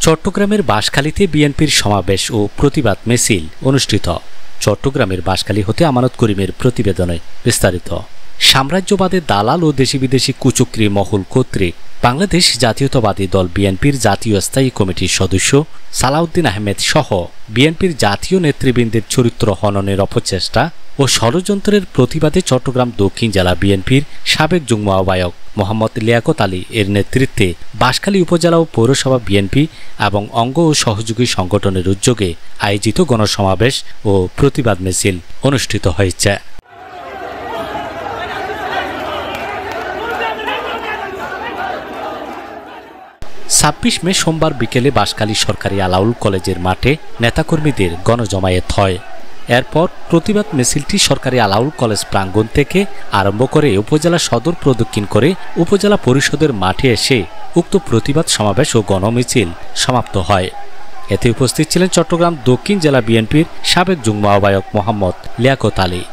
চট্টগ্রামের বাঁশখালীতে বিএনপির সমাবেশ ও প্রতিবাদ মিছিল অনুষ্ঠিত। চট্টগ্রামের বাঁশখালী হতে আমানত করিমের প্রতিবেদনে বিস্তারিত। সাম্রাজ্যবাদের দালাল ও দেশি বিদেশি কুচক্রী মহল কর্তৃক বাংলাদেশ জাতীয়তাবাদী দল বিএনপির জাতীয় স্থায়ী কমিটির সদস্য সালাউদ্দিন আহমেদ সহ বিএনপির জাতীয় নেতৃবৃন্দের চরিত্র হননের অপচেষ্টা ও ষড়যন্ত্রের প্রতিবাদে চট্টগ্রাম দক্ষিণ জেলা বিএনপির সাবেক যুগ্ম আহ্বায়ক মোহাম্মদ লিয়াকত আলী এর নেতৃত্বে বাঁশখালী উপজেলা ও পৌরসভা বিএনপি এবং অঙ্গ ও সহযোগী সংগঠনের উদ্যোগে আয়োজিত গণসমাবেশ ও প্রতিবাদ মিছিল অনুষ্ঠিত হয়েছে। ছাব্বিশ মে সোমবার বিকেলে বাঁশখালী সরকারি আলাউল কলেজের মাঠে নেতাকর্মীদের গণজমায়েত হয়। এরপর প্রতিবাদ মিছিলটি সরকারি আলাউল কলেজ প্রাঙ্গণ থেকে আরম্ভ করে উপজেলা সদর প্রদক্ষিণ করে উপজেলা পরিষদের মাঠে এসে উক্ত প্রতিবাদ সমাবেশ ও গণমিছিল সমাপ্ত হয়। এতে উপস্থিত ছিলেন চট্টগ্রাম দক্ষিণ জেলা বিএনপির সাবেক যুগ্ম আহ্বায়ক মোহাম্মদ লিয়াকত আলী।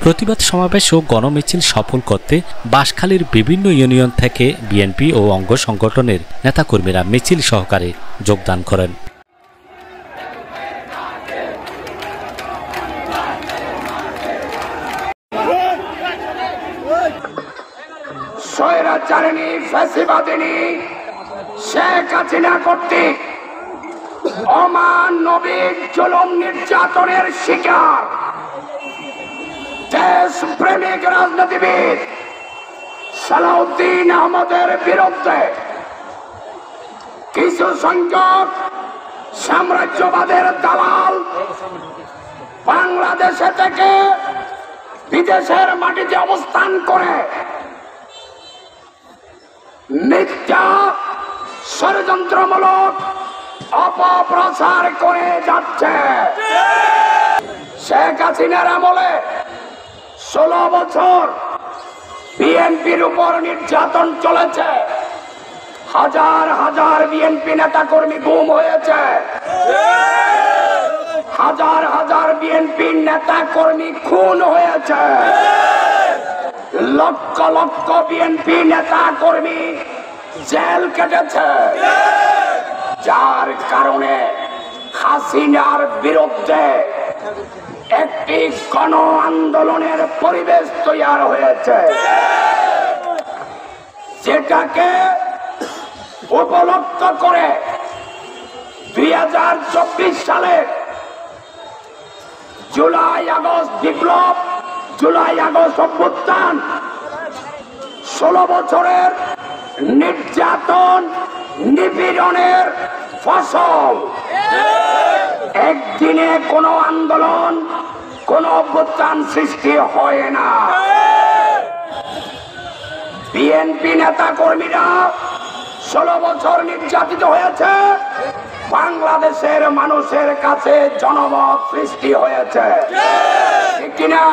প্রতিবাদ সমাবেশ ও গণমিছিল সফল করতে বাঁশখালীর বিভিন্ন ইউনিয়ন থেকে বিএনপি ও অঙ্গ সংগঠনের নেতাকর্মীরা মিছিল সহকারে যোগদান করেন। স্বৈরাচারিণী ফ্যাসিবাদিনী শেখ হাসিনা কর্তৃক অমানবিক জুলুম নির্যাতনের শিকার দেশপ্রেমিক রাজনীতিবিদ সালাউদ্দিন আহমেদের বিরুদ্ধে কিছু সংখ্যক সাম্রাজ্যবাদের দালাল বাংলাদেশে থেকে বিদেশের মাটিতে অবস্থান করে মিথ্যা ষড়যন্ত্রমূলক অপপ্রচার করে যাচ্ছে। শেখ হাসিনার আমলে 16 বছর বিএনপির উপর নির্যাতন চলেছে। হাজার হাজার বিএনপি নেতা কর্মী গুম হয়েছে। হাজার হাজার বিএনপি নেতা কর্মী খুন হয়েছে। লক্ষ লক্ষ বিএনপি নেতা কর্মী জেল কেটেছে, যার কারণে হাসিনার বিরুদ্ধে একটি গণ আন্দোলনের পরিবেশ তৈরি হয়েছে, যেটাকে উপলক্ষ করে 2024 সালে জুলাই আগস্ট বিপ্লব, জুলাই আগস্ট অভ্যুত্থান, 16 বছরের নির্যাতন নিপীড়নের ফসল। একদিনে কোনো আন্দোলন, কোনো অভ্যুত্থান সৃষ্টি হয় না। বিএনপি নেতা কর্মীরা 16 বছর নির্যাতিত হয়েছে। বাংলাদেশের মানুষের কাছে জনমত সৃষ্টি হয়েছে, ঠিক কিনা?